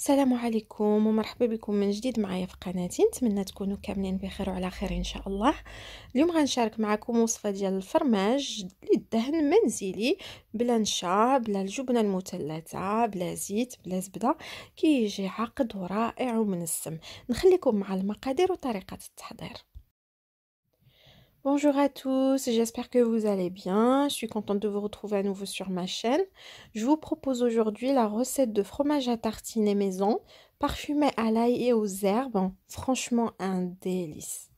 السلام عليكم ومرحبا بكم من جديد معايا في قناتي. نتمنى تكونوا كاملين بخير وعلى خير ان شاء الله. اليوم غنشارك معكم وصفه ديال الفرماج للدهن منزلي، بلا نشا، بلا الجبنه المثلثه، بلا زيت، بلا زبده. كيجي عقد ورائع ومنسم. نخليكم مع المقادير وطريقه التحضير. Bonjour à tous, j'espère que vous allez bien. Je suis contente de vous retrouver à nouveau sur ma chaîne. Je vous propose aujourd'hui la recette de fromage à tartiner maison, parfumé à l'ail et aux herbes. Franchement, un délice.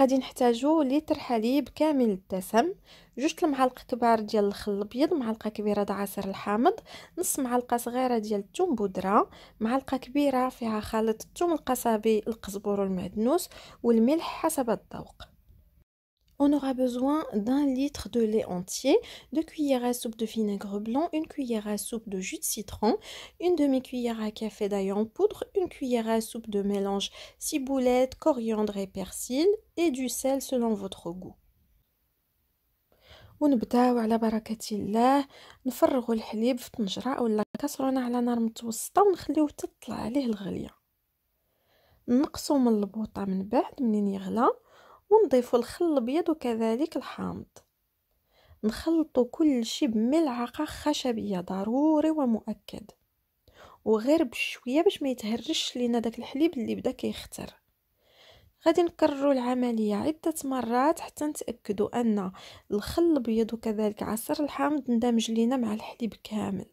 غادي نحتاجو لتر حليب كامل الدسم، 2 المعالق كبار ديال الخل الابيض، معلقه كبيره د عصير الحامض، نص معلقه صغيره ديال الثوم بودره، معلقه كبيره فيها خليط الثوم القصبي، القزبر والمعدنوس، والملح حسب الذوق. On aura besoin d'un litre de lait entier, 2 cuillères à soupe de vinaigre blanc, 1 cuillère à soupe de jus de citron, une demi-cuillère à café d'ail en poudre, 1 cuillère à soupe de mélange ciboulette, coriandre et persil et du sel selon votre goût. ونبداو على بركة الله. نفرغوا الحليب في طنجرة اولا كاسرونه على نار متوسطة ونخليوه تطلع عليه الغلية. نقصوا من البوطة من بعد منين يغلى، ونضيفوا الخل الابيض وكذلك الحامض. نخلطوا كل شيء بملعقه خشبيه ضروري ومؤكد، وغير بشويه باش ما يتهرش لينا داك الحليب اللي بدا كيختر. غادي نكرروا العمليه عده مرات حتى نتاكدوا ان الخل الابيض وكذلك عصير الحامض اندمج لينا مع الحليب كامل.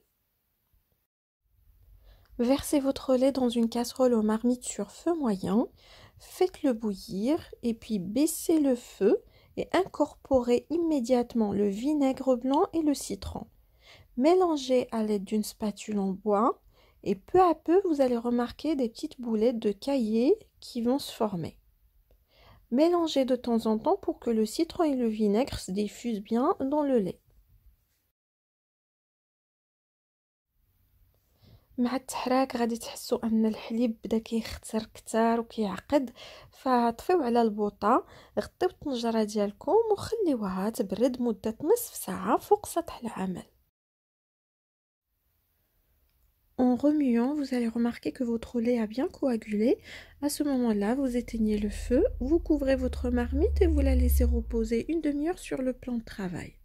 Versez votre lait dans une casserole ou marmite sur feu moyen. Faites-le bouillir et puis baissez le feu et incorporez immédiatement le vinaigre blanc et le citron. Mélangez à l'aide d'une spatule en bois et peu à peu vous allez remarquer des petites boulettes de caillé qui vont se former. Mélangez de temps en temps pour que le citron et le vinaigre se diffusent bien dans le lait. مع التحراك غادي تحسوا ان الحليب بدا كيختر كتار وكيعقد، فطفيو على البوطه، غطيو الطنجره ديالكم وخليوها تبرد مده نصف ساعه فوق سطح العمل. En remuant, vous allez remarquer que votre lait a bien coagulé. À ce moment-là, vous éteignez le feu, vous couvrez votre marmite et vous la laissez reposer une demi-heure sur le plan de travail.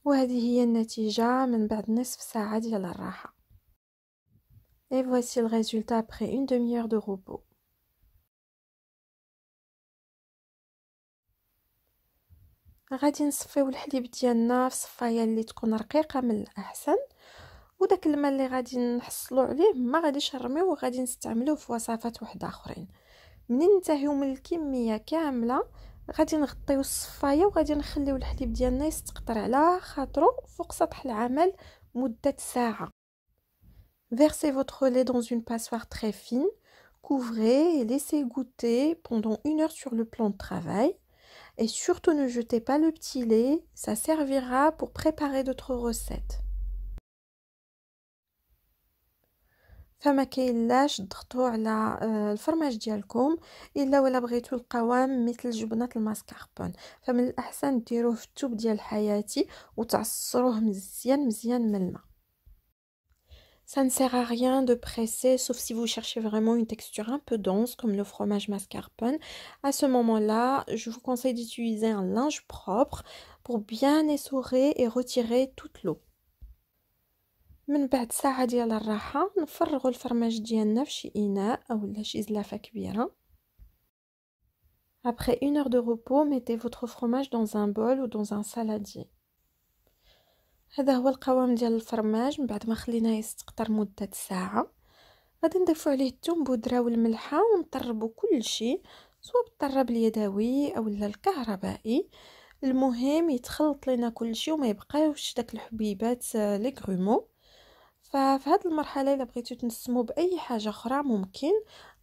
وهذه هي النتيجة من بعد نصف ساعة ديال الراحة. Et voici le résultat après une demi-heure de repos. غادي نصفيو الحليب ديالنا في صفايه اللي تكون رقيقه من الاحسن، وداك الماء اللي غادي نحصلو عليه ما غاديش نرميوه وغادي نستعملوه في وصفات وحده اخرين. منين ننتهيو من الكميه كامله غادي نغطيو الصفايه وغادي نخليو الحليب ديالنا يستقطر على خاطرو فوق سطح العمل مده ساعه. Versez votre lait dans une passoire très fine, couvrez et laissez goûter pendant 1 heure sur le plan de travail. Et surtout ne jetez pas le petit lait, ça servira pour préparer d'autres recettes. فما كاينلاش تضغطوا على الفرماج ديالكم الا ولا بغيتوا القوام مثل جبنه الماسكاربون، فمن الاحسن ديروه في الثوب ديال حياتي وتعصروه مزيان من الماء. Ça ne sert à rien de presser, sauf si vous cherchez vraiment une texture un peu dense comme le fromage mascarpone. À ce moment-là, je vous conseille d'utiliser un linge propre pour bien essorer et retirer toute l'eau. من بعد ساعة ديال الراحة نفرغوا الفرماج ديالنا في شي إناء أو شي زلافة كبيرة. Après 1 heure de repos, mettez votre fromage dans un bol ou dans un saladier. هذا هو القوام ديال الفرماج من بعد ما خليناه يستقطر مده ساعه. غادي نضيفوا عليه الثوم بودره والملحه ونطربوا كل شيء سواء بالطراب اليدوي او الكهربائي. المهم يتخلط لنا كل شيء وما يبقاوش داك الحبيبات لي غرومو. ففي هذه المرحله الا بغيتو تنسموا باي حاجه اخرى ممكن،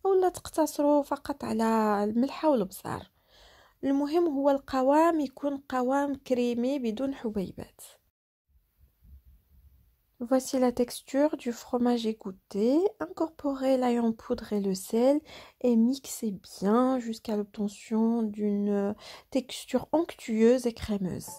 اولا تقتصروا فقط على الملحه والبزار. المهم هو القوام يكون قوام كريمي بدون حبيبات. Voici la texture du fromage égoutté. Incorporez l'ail en poudre et le sel et mixez bien jusqu'à l'obtention d'une texture onctueuse et crémeuse.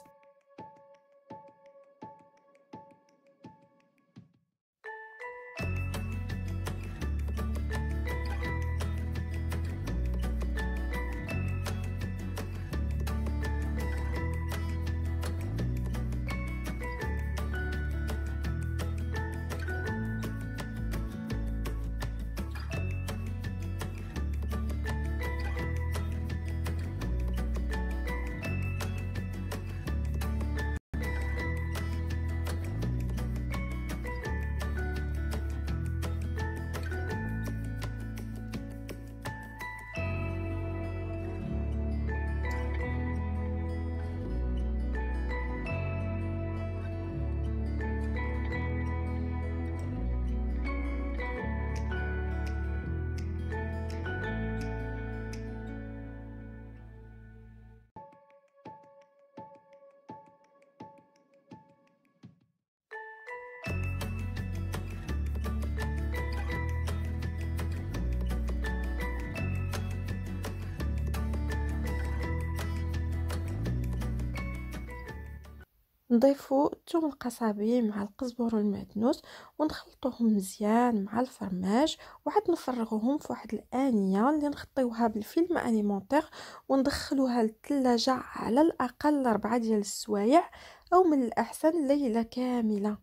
نضيفوا الثوم القصابي مع القزبر والمعدنوس ونخلطوهم مزيان مع الفرماج، وعاد نفرغوهم في واحد الانيه اللي نغطيوها بالفيلم اليمونتير وندخلوها للثلاجه على الاقل 4 ديال السوايع، او من الاحسن ليله كامله.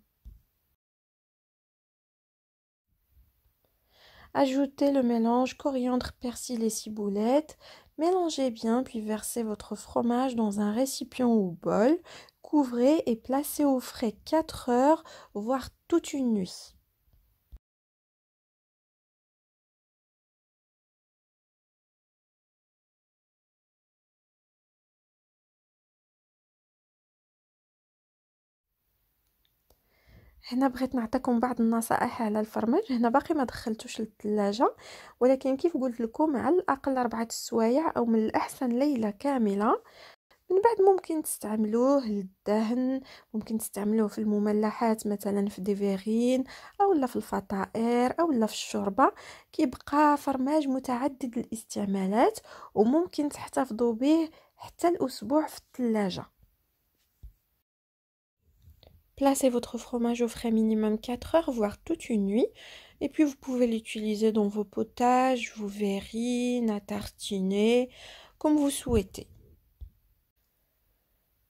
Ajoutez le mélange coriandre, persil et ciboulette. Mélangez bien puis versez votre fromage dans un récipient ou bol. Couvrez et placez au frais 4 heures, voire toute une nuit. هنا بغيت نعطيكم بعض النصائح على الفرماج. هنا باقي ما دخلتوش للثلاجه، ولكن كيف قلت لكم على الاقل 4 السوايع او من الاحسن ليله كامله. من بعد ممكن تستعملوه للدهن، ممكن تستعملوه في المملحات مثلا في ديفيرين او لا في الفطائر او لا في الشوربه. كيبقى فرماج متعدد الاستعمالات وممكن تحتفظوا به حتى الاسبوع في الثلاجه. Placez votre fromage au frais minimum 4 heures, voire toute une nuit. Et puis vous pouvez l'utiliser dans vos potages, vos verrines, à tartiner, comme vous souhaitez.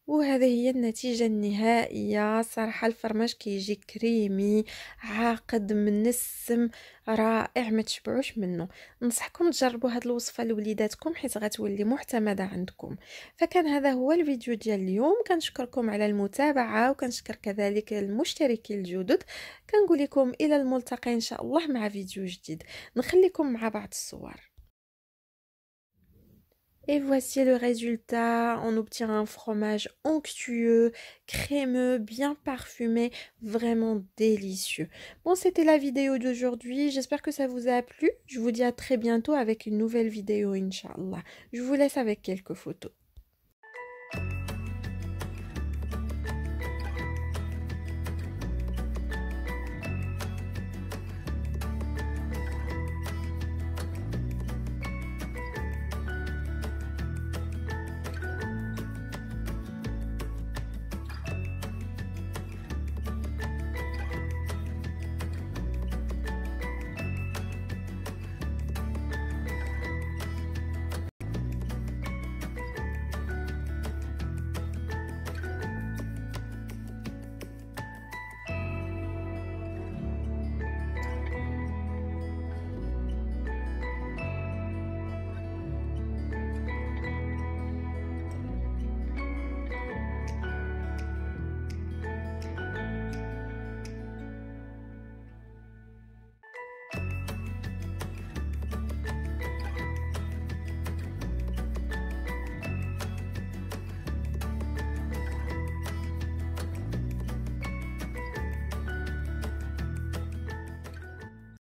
وهذه هي النتيجة النهائية. صراحة الفرماج كيجي كريمي عاقد منسم رائع ما تشبعوش منه. ننصحكم تجربوا هذه الوصفة لوليداتكم حيت غتولي معتمدة عندكم. فكان هذا هو الفيديو ديال اليوم. كنشكركم على المتابعة وكنشكر كذلك المشتركين الجدد. كنقول لكم الى الملتقى ان شاء الله مع فيديو جديد. نخليكم مع بعض الصور. Et voici le résultat. On obtient un fromage onctueux, crémeux, bien parfumé, vraiment délicieux. Bon, c'était la vidéo d'aujourd'hui. J'espère que ça vous a plu. Je vous dis à très bientôt avec une nouvelle vidéo, Inch'Allah. Je vous laisse avec quelques photos.